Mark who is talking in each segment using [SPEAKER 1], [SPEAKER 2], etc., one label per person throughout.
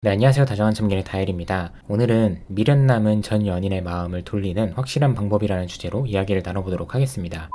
[SPEAKER 1] 네, 안녕하세요. 다정한 참견의 다엘입니다. 오늘은 미련 남은 전 연인의 마음을 돌리는 확실한 방법이라는 주제로 이야기를 나눠보도록 하겠습니다.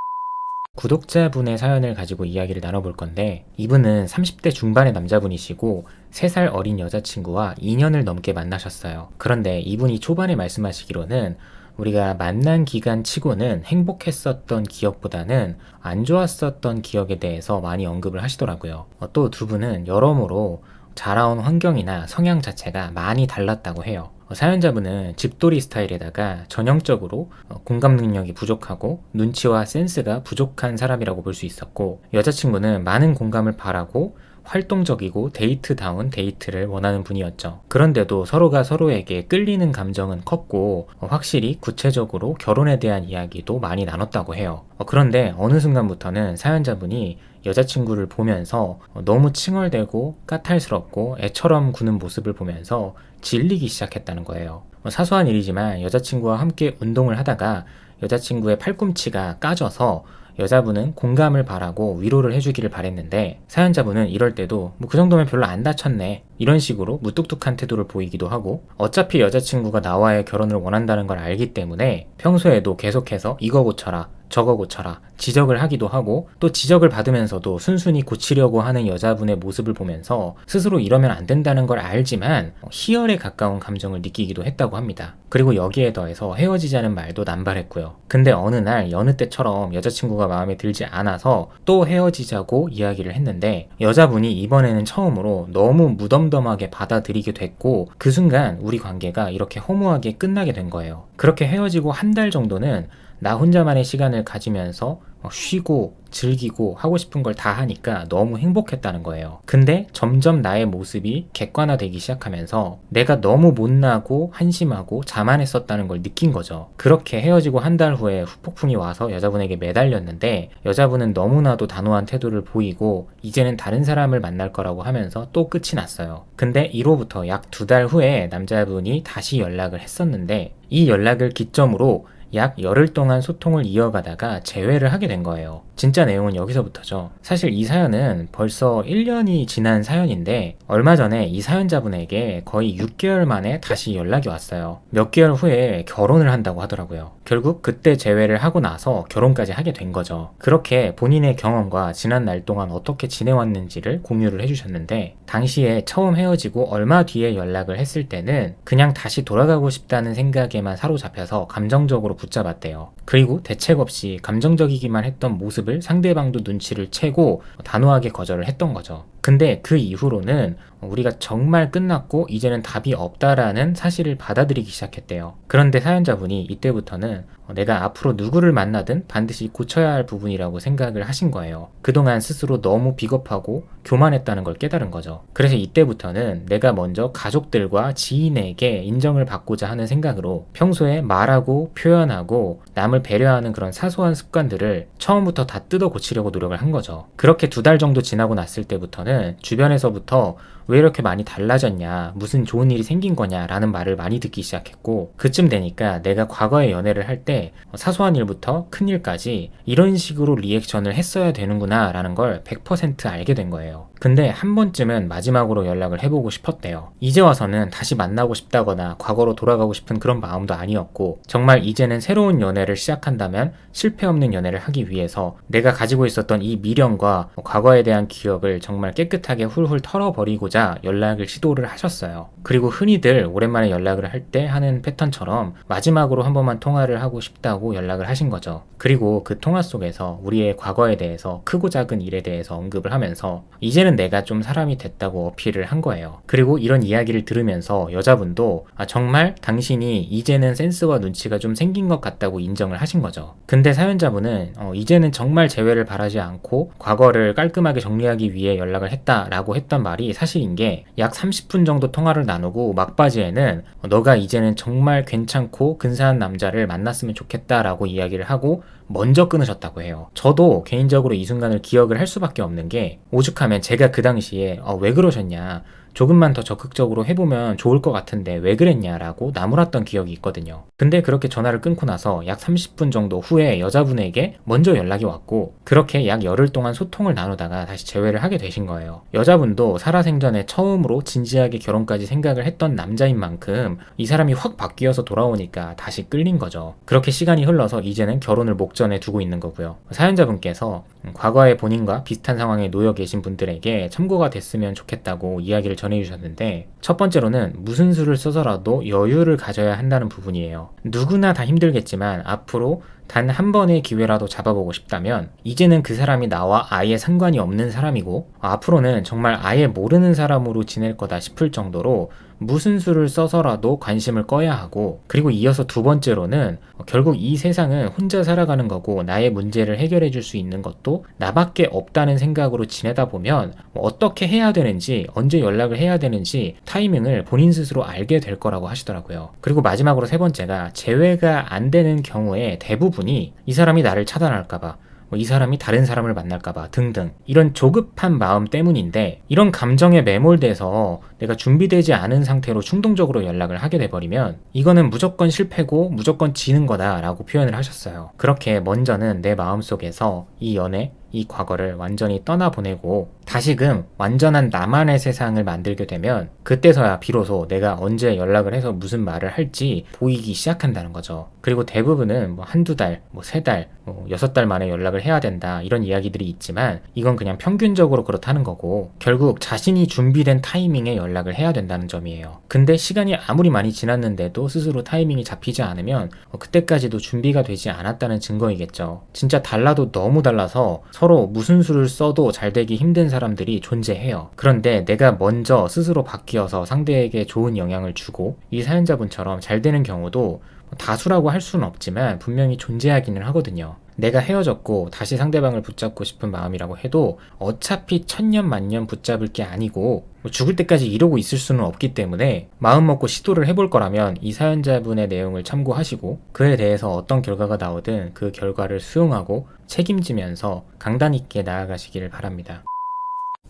[SPEAKER 1] 구독자분의 사연을 가지고 이야기를 나눠볼 건데, 이분은 30대 중반의 남자분이시고 3살 어린 여자친구와 2년을 넘게 만나셨어요. 그런데 이분이 초반에 말씀하시기로는 우리가 만난 기간 치고는 행복했었던 기억보다는 안 좋았었던 기억에 대해서 많이 언급을 하시더라고요. 또 두 분은 여러모로 자라온 환경이나 성향 자체가 많이 달랐다고 해요. 사연자분은 집돌이 스타일에다가 전형적으로 공감 능력이 부족하고 눈치와 센스가 부족한 사람이라고 볼 수 있었고, 여자친구는 많은 공감을 바라고 활동적이고 데이트다운 데이트를 원하는 분이었죠. 그런데도 서로가 서로에게 끌리는 감정은 컸고, 확실히 구체적으로 결혼에 대한 이야기도 많이 나눴다고 해요. 그런데 어느 순간부터는 사연자분이 여자친구를 보면서 너무 칭얼대고 까탈스럽고 애처럼 구는 모습을 보면서 질리기 시작했다는 거예요. 사소한 일이지만 여자친구와 함께 운동을 하다가 여자친구의 팔꿈치가 까져서 여자분은 공감을 바라고 위로를 해주기를 바랬는데, 사연자분은 이럴 때도 뭐 그 정도면 별로 안 다쳤네 이런 식으로 무뚝뚝한 태도를 보이기도 하고, 어차피 여자친구가 나와의 결혼을 원한다는 걸 알기 때문에 평소에도 계속해서 이거 고쳐라 저거 고쳐라 지적을 하기도 하고, 또 지적을 받으면서도 순순히 고치려고 하는 여자분의 모습을 보면서 스스로 이러면 안 된다는 걸 알지만 희열에 가까운 감정을 느끼기도 했다고 합니다. 그리고 여기에 더해서 헤어지자는 말도 남발했고요. 근데 어느 날 여느 때처럼 여자친구가 마음에 들지 않아서 또 헤어지자고 이야기를 했는데, 여자분이 이번에는 처음으로 너무 무덤덤하게 받아들이게 됐고, 그 순간 우리 관계가 이렇게 허무하게 끝나게 된 거예요. 그렇게 헤어지고 한 달 정도는 나 혼자만의 시간을 가지면서 쉬고 즐기고 하고 싶은 걸 다 하니까 너무 행복했다는 거예요. 근데 점점 나의 모습이 객관화되기 시작하면서 내가 너무 못나고 한심하고 자만했었다는 걸 느낀 거죠. 그렇게 헤어지고 한 달 후에 후폭풍이 와서 여자분에게 매달렸는데, 여자분은 너무나도 단호한 태도를 보이고 이제는 다른 사람을 만날 거라고 하면서 또 끝이 났어요. 근데 이로부터 약 2달 후에 남자분이 다시 연락을 했었는데, 이 연락을 기점으로 약 열흘 동안 소통을 이어가다가 재회를 하게 된 거예요. 진짜 내용은 여기서부터죠. 사실 이 사연은 벌써 1년이 지난 사연인데, 얼마 전에 이 사연자분에게 거의 6개월 만에 다시 연락이 왔어요. 몇 개월 후에 결혼을 한다고 하더라고요. 결국 그때 재회를 하고 나서 결혼까지 하게 된 거죠. 그렇게 본인의 경험과 지난 날 동안 어떻게 지내왔는지를 공유를 해주셨는데, 당시에 처음 헤어지고 얼마 뒤에 연락을 했을 때는 그냥 다시 돌아가고 싶다는 생각에만 사로잡혀서 감정적으로 붙잡았대요. 그리고 대책 없이 감정적이기만 했던 모습을 상대방도 눈치를 채고 단호하게 거절을 했던 거죠. 근데 그 이후로는 우리가 정말 끝났고 이제는 답이 없다라는 사실을 받아들이기 시작했대요. 그런데 사연자분이 이때부터는 내가 앞으로 누구를 만나든 반드시 고쳐야 할 부분이라고 생각을 하신 거예요. 그동안 스스로 너무 비겁하고 교만했다는 걸 깨달은 거죠. 그래서 이때부터는 내가 먼저 가족들과 지인에게 인정을 받고자 하는 생각으로 평소에 말하고 표현하고 남을 배려하는 그런 사소한 습관들을 처음부터 다 뜯어 고치려고 노력을 한 거죠. 그렇게 2달 정도 지나고 났을 때부터는 주변에서부터 왜 이렇게 많이 달라졌냐, 무슨 좋은 일이 생긴 거냐 라는 말을 많이 듣기 시작했고, 그쯤 되니까 내가 과거에 연애를 할 때 사소한 일부터 큰 일까지 이런 식으로 리액션을 했어야 되는구나 라는 걸 100% 알게 된 거예요. 근데 한 번쯤은 마지막으로 연락을 해보고 싶었대요. 이제 와서는 다시 만나고 싶다거나 과거로 돌아가고 싶은 그런 마음도 아니었고, 정말 이제는 새로운 연애를 시작한다면 실패 없는 연애를 하기 위해서 내가 가지고 있었던 이 미련과 과거에 대한 기억을 정말 깨끗하게 훌훌 털어버리고자 연락을 시도를 하셨어요. 그리고 흔히들 오랜만에 연락을 할 때 하는 패턴처럼 마지막으로 한 번만 통화를 하고 싶다고 연락을 하신 거죠. 그리고 그 통화 속에서 우리의 과거에 대해서, 크고 작은 일에 대해서 언급을 하면서 이제는 내가 좀 사람이 됐다고 어필을 한 거예요. 그리고 이런 이야기를 들으면서 여자분도 정말 당신이 이제는 센스와 눈치가 좀 생긴 것 같다고 인정을 하신 거죠. 근데 사연자분은 이제는 정말 재회를 바라지 않고 과거를 깔끔하게 정리하기 위해 연락을 했다라고 했던 말이 사실인 게, 약 30분 정도 통화를 나누고 막바지에는 너가 이제는 정말 괜찮고 근사한 남자를 만났으면 좋겠다라고 이야기를 하고 먼저 끊으셨다고 해요. 저도 개인적으로 이 순간을 기억을 할 수밖에 없는 게, 오죽하면 제가 그 당시에 왜 그러셨냐, 조금만 더 적극적으로 해보면 좋을 것 같은데 왜 그랬냐라고 나무랐던 기억이 있거든요. 근데 그렇게 전화를 끊고 나서 약 30분 정도 후에 여자분에게 먼저 연락이 왔고, 그렇게 약 열흘 동안 소통을 나누다가 다시 재회를 하게 되신 거예요. 여자분도 살아생전에 처음으로 진지하게 결혼까지 생각을 했던 남자인 만큼 이 사람이 확 바뀌어서 돌아오니까 다시 끌린 거죠. 그렇게 시간이 흘러서 이제는 결혼을 목전에 두고 있는 거고요. 사연자분께서 과거에 본인과 비슷한 상황에 놓여 계신 분들에게 참고가 됐으면 좋겠다고 이야기를 전해주셨는데, 첫 번째로는 무슨 수를 써서라도 여유를 가져야 한다는 부분이에요. 누구나 다 힘들겠지만 앞으로 단 한 번의 기회라도 잡아보고 싶다면 이제는 그 사람이 나와 아예 상관이 없는 사람이고 앞으로는 정말 아예 모르는 사람으로 지낼 거다 싶을 정도로 무슨 수를 써서라도 관심을 꺼야 하고, 그리고 이어서 두 번째로는 결국 이 세상은 혼자 살아가는 거고 나의 문제를 해결해 줄 수 있는 것도 나밖에 없다는 생각으로 지내다 보면 어떻게 해야 되는지, 언제 연락을 해야 되는지 타이밍을 본인 스스로 알게 될 거라고 하시더라고요. 그리고 마지막으로 세 번째가, 재회가 안 되는 경우에 대부분이 이 사람이 나를 차단할까봐, 이 사람이 다른 사람을 만날까봐 등등 이런 조급한 마음 때문인데, 이런 감정에 매몰돼서 내가 준비되지 않은 상태로 충동적으로 연락을 하게 돼버리면 이거는 무조건 실패고 무조건 지는 거다라고 표현을 하셨어요. 그렇게 먼저는 내 마음속에서 이 연애, 이 과거를 완전히 떠나보내고 다시금 완전한 나만의 세상을 만들게 되면 그때서야 비로소 내가 언제 연락을 해서 무슨 말을 할지 보이기 시작한다는 거죠. 그리고 대부분은 한두 달, 세 달, 6달 만에 연락을 해야 된다 이런 이야기들이 있지만 이건 그냥 평균적으로 그렇다는 거고, 결국 자신이 준비된 타이밍에 연락을 해야 된다는 점이에요. 근데 시간이 아무리 많이 지났는데도 스스로 타이밍이 잡히지 않으면 그때까지도 준비가 되지 않았다는 증거이겠죠. 진짜 달라도 너무 달라서 서로 무슨 수를 써도 잘 되기 힘든 사람들이 존재해요. 그런데 내가 먼저 스스로 바뀌어서 상대에게 좋은 영향을 주고 이 사연자분처럼 잘 되는 경우도 다수라고 할 수는 없지만 분명히 존재하기는 하거든요. 내가 헤어졌고 다시 상대방을 붙잡고 싶은 마음이라고 해도 어차피 천년 만년 붙잡을 게 아니고 죽을 때까지 이러고 있을 수는 없기 때문에 마음 먹고 시도를 해볼 거라면 이 사연자분의 내용을 참고하시고 그에 대해서 어떤 결과가 나오든 그 결과를 수용하고 책임지면서 강단 있게 나아가시기를 바랍니다.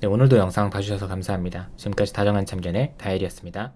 [SPEAKER 1] 네, 오늘도 영상 봐주셔서 감사합니다. 지금까지 다정한 참견의 다일이었습니다.